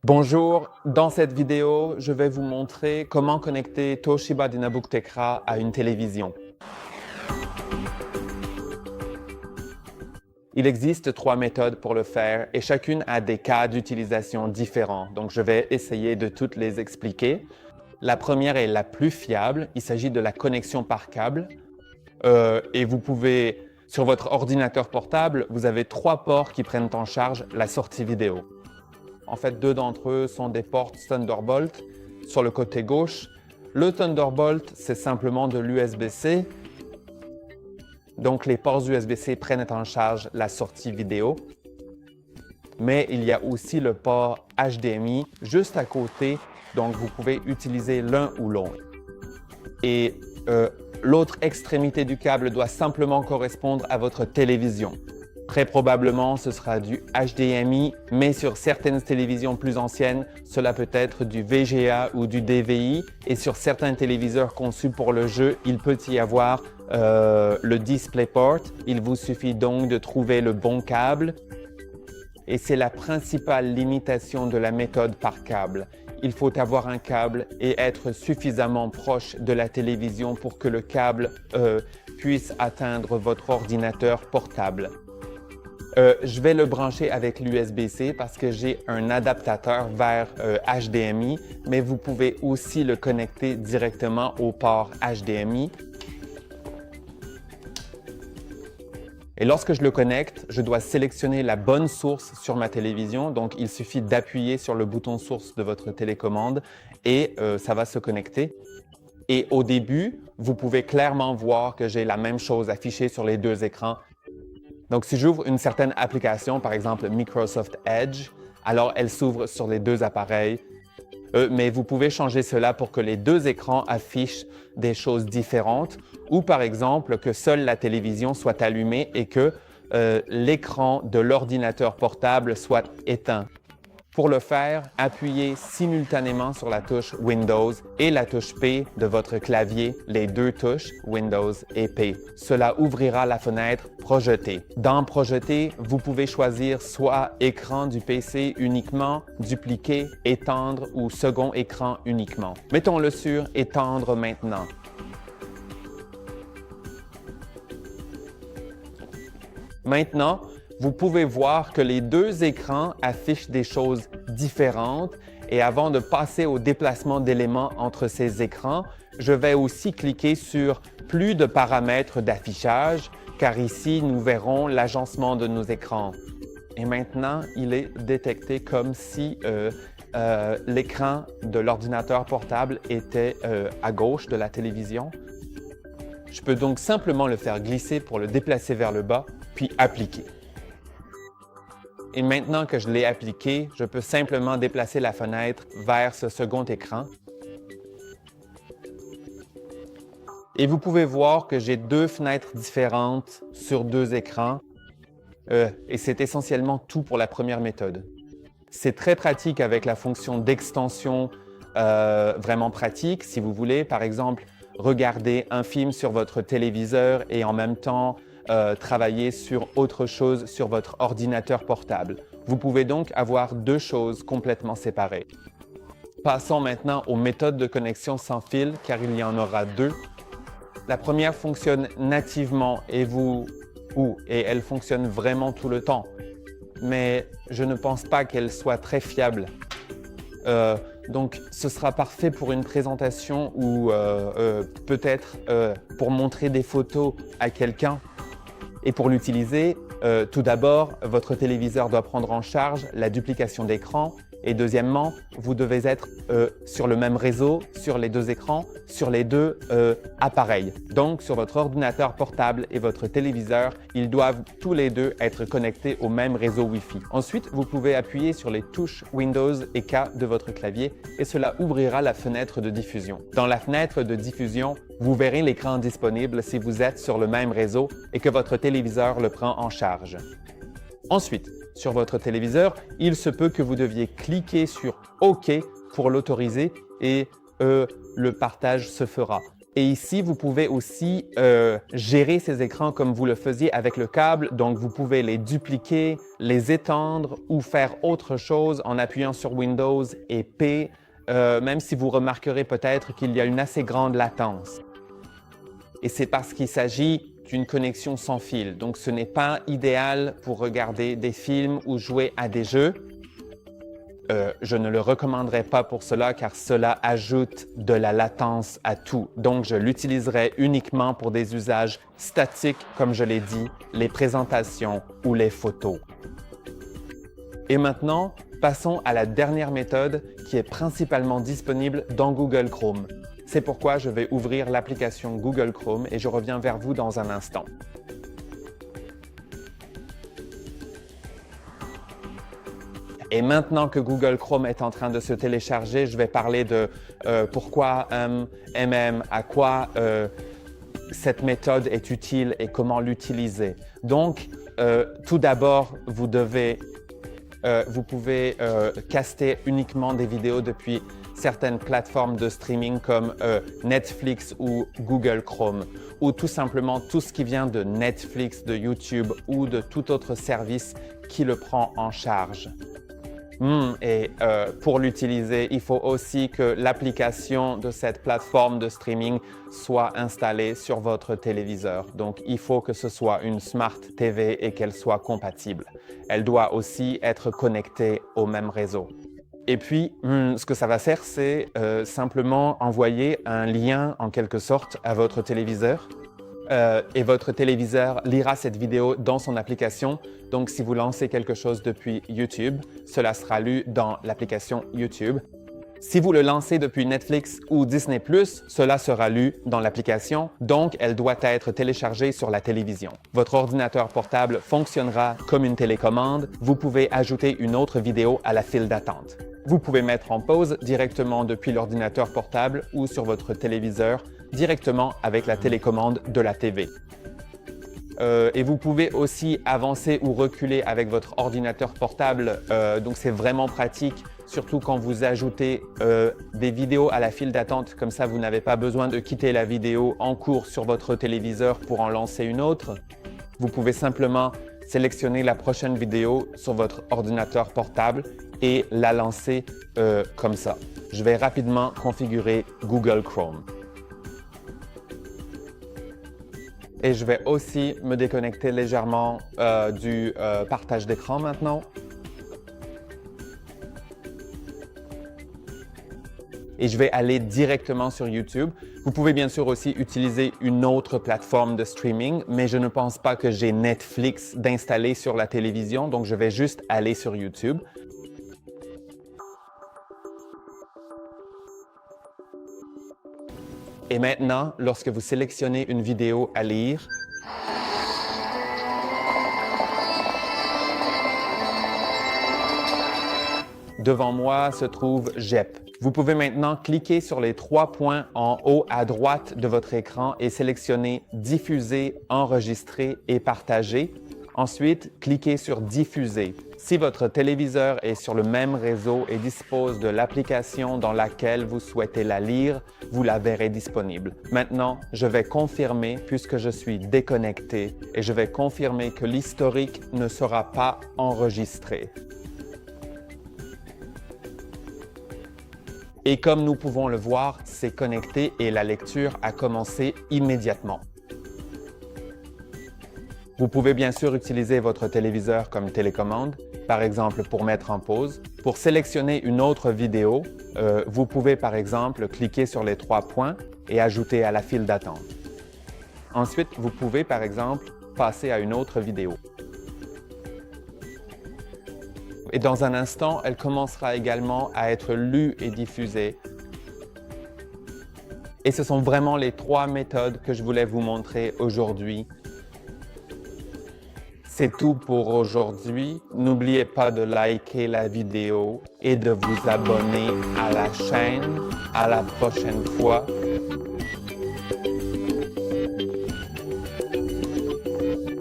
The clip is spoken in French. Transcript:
Bonjour, dans cette vidéo, je vais vous montrer comment connecter Toshiba Dynabook Tecra à une télévision. Il existe 3 méthodes pour le faire et chacune a des cas d'utilisation différents, donc je vais essayer de toutes les expliquer. La première est la plus fiable, il s'agit de la connexion par câble et vous pouvez, sur votre ordinateur portable, vous avez 3 ports qui prennent en charge la sortie vidéo. En fait, 2 d'entre eux sont des ports Thunderbolt sur le côté gauche. Le Thunderbolt, c'est simplement de l'USB-C. Donc, les ports USB-C prennent en charge la sortie vidéo. Mais il y a aussi le port HDMI juste à côté. Donc, vous pouvez utiliser l'un ou l'autre. Et l'autre extrémité du câble doit simplement correspondre à votre télévision. Très probablement, ce sera du HDMI, mais sur certaines télévisions plus anciennes, cela peut être du VGA ou du DVI. Et sur certains téléviseurs conçus pour le jeu, il peut y avoir le DisplayPort. Il vous suffit donc de trouver le bon câble. Et c'est la principale limitation de la méthode par câble. Il faut avoir un câble et être suffisamment proche de la télévision pour que le câble puisse atteindre votre ordinateur portable. Je vais le brancher avec l'USB-C parce que j'ai un adaptateur vers HDMI, mais vous pouvez aussi le connecter directement au port HDMI. Et lorsque je le connecte, je dois sélectionner la bonne source sur ma télévision. Donc, il suffit d'appuyer sur le bouton source de votre télécommande et ça va se connecter. Et au début, vous pouvez clairement voir que j'ai la même chose affichée sur les 2 écrans. Donc, si j'ouvre une certaine application, par exemple Microsoft Edge, alors elle s'ouvre sur les 2 appareils. Mais vous pouvez changer cela pour que les 2 écrans affichent des choses différentes ou par exemple que seule la télévision soit allumée et que l'écran de l'ordinateur portable soit éteint. Pour le faire, appuyez simultanément sur la touche Windows et la touche P de votre clavier, les 2 touches Windows et P. Cela ouvrira la fenêtre Projeter. Dans Projeter, vous pouvez choisir soit écran du PC uniquement, dupliquer, étendre ou second écran uniquement. Mettons-le sur Étendre maintenant. Maintenant, vous pouvez voir que les 2 écrans affichent des choses différentes et avant de passer au déplacement d'éléments entre ces écrans, je vais aussi cliquer sur plus de paramètres d'affichage car ici, nous verrons l'agencement de nos écrans. Et maintenant, il est détecté comme si l'écran de l'ordinateur portable était à gauche de la télévision. Je peux donc simplement le faire glisser pour le déplacer vers le bas, puis appliquer. Et maintenant que je l'ai appliqué, je peux simplement déplacer la fenêtre vers ce second écran. Et vous pouvez voir que j'ai 2 fenêtres différentes sur 2 écrans. Et c'est essentiellement tout pour la première méthode. C'est très pratique avec la fonction d'extension vraiment pratique. Si vous voulez, par exemple, regarder un film sur votre téléviseur et en même temps travailler sur autre chose sur votre ordinateur portable. Vous pouvez donc avoir 2 choses complètement séparées. Passons maintenant aux méthodes de connexion sans fil, car il y en aura 2. La première fonctionne nativement et elle fonctionne vraiment tout le temps. Mais je ne pense pas qu'elle soit très fiable. Donc, ce sera parfait pour une présentation ou peut-être pour montrer des photos à quelqu'un. Et pour l'utiliser, tout d'abord, votre téléviseur doit prendre en charge la duplication d'écran. Et deuxièmement, vous devez être sur le même réseau, sur les 2 écrans, sur les 2 appareils. Donc, sur votre ordinateur portable et votre téléviseur, ils doivent tous les 2 être connectés au même réseau Wi-Fi. Ensuite, vous pouvez appuyer sur les touches Windows et K de votre clavier et cela ouvrira la fenêtre de diffusion. Dans la fenêtre de diffusion, vous verrez l'écran disponible si vous êtes sur le même réseau et que votre téléviseur le prend en charge. Ensuite, sur votre téléviseur, il se peut que vous deviez cliquer sur OK pour l'autoriser et le partage se fera. Et ici, vous pouvez aussi gérer ces écrans comme vous le faisiez avec le câble. Donc, vous pouvez les dupliquer, les étendre ou faire autre chose en appuyant sur Windows et P, même si vous remarquerez peut-être qu'il y a une assez grande latence. Et c'est parce qu'il s'agit d'une connexion sans fil. Donc, ce n'est pas idéal pour regarder des films ou jouer à des jeux. Je ne le recommanderais pas pour cela car cela ajoute de la latence à tout. Donc, je l'utiliserai uniquement pour des usages statiques, comme je l'ai dit, les présentations ou les photos. Et maintenant, passons à la dernière méthode qui est principalement disponible dans Google Chrome. C'est pourquoi je vais ouvrir l'application Google Chrome et je reviens vers vous dans un instant. Et maintenant que Google Chrome est en train de se télécharger, je vais parler de pourquoi à quoi cette méthode est utile et comment l'utiliser. Donc, tout d'abord, vous pouvez caster uniquement des vidéos depuis certaines plateformes de streaming comme Netflix ou Google Chrome, ou tout simplement tout ce qui vient de Netflix, de YouTube ou de tout autre service qui le prend en charge. Et pour l'utiliser, il faut aussi que l'application de cette plateforme de streaming soit installée sur votre téléviseur. Donc, il faut que ce soit une Smart TV et qu'elle soit compatible. Elle doit aussi être connectée au même réseau. Et puis, ce que ça va faire, c'est simplement envoyer un lien, en quelque sorte, à votre téléviseur. Et votre téléviseur lira cette vidéo dans son application. Donc, si vous lancez quelque chose depuis YouTube, cela sera lu dans l'application YouTube. Si vous le lancez depuis Netflix ou Disney+, cela sera lu dans l'application, donc elle doit être téléchargée sur la télévision. Votre ordinateur portable fonctionnera comme une télécommande. Vous pouvez ajouter une autre vidéo à la file d'attente. Vous pouvez mettre en pause directement depuis l'ordinateur portable ou sur votre téléviseur directement avec la télécommande de la TV. Et vous pouvez aussi avancer ou reculer avec votre ordinateur portable, donc c'est vraiment pratique, surtout quand vous ajoutez des vidéos à la file d'attente, comme ça vous n'avez pas besoin de quitter la vidéo en cours sur votre téléviseur pour en lancer une autre. Vous pouvez simplement sélectionner la prochaine vidéo sur votre ordinateur portable et la lancer comme ça. Je vais rapidement configurer Google Chrome. Et je vais aussi me déconnecter légèrement du partage d'écran maintenant. Et je vais aller directement sur YouTube. Vous pouvez bien sûr aussi utiliser une autre plateforme de streaming, mais je ne pense pas que j'ai Netflix d'installer sur la télévision, donc je vais juste aller sur YouTube. Et maintenant, lorsque vous sélectionnez une vidéo à lire, devant moi se trouve JEP. Vous pouvez maintenant cliquer sur les 3 points en haut à droite de votre écran et sélectionner « Diffuser, enregistrer et partager ». Ensuite, cliquez sur « Diffuser ». Si votre téléviseur est sur le même réseau et dispose de l'application dans laquelle vous souhaitez la lire, vous la verrez disponible. Maintenant, je vais confirmer puisque je suis déconnecté et je vais confirmer que l'historique ne sera pas enregistré. Et comme nous pouvons le voir, c'est connecté et la lecture a commencé immédiatement. Vous pouvez bien sûr utiliser votre téléviseur comme télécommande, par exemple pour mettre en pause. Pour sélectionner une autre vidéo, vous pouvez par exemple cliquer sur les 3 points et ajouter à la file d'attente. Ensuite, vous pouvez par exemple passer à une autre vidéo. Et dans un instant, elle commencera également à être lue et diffusée. Et ce sont vraiment les 3 méthodes que je voulais vous montrer aujourd'hui. C'est tout pour aujourd'hui. N'oubliez pas de liker la vidéo et de vous abonner à la chaîne. À la prochaine fois.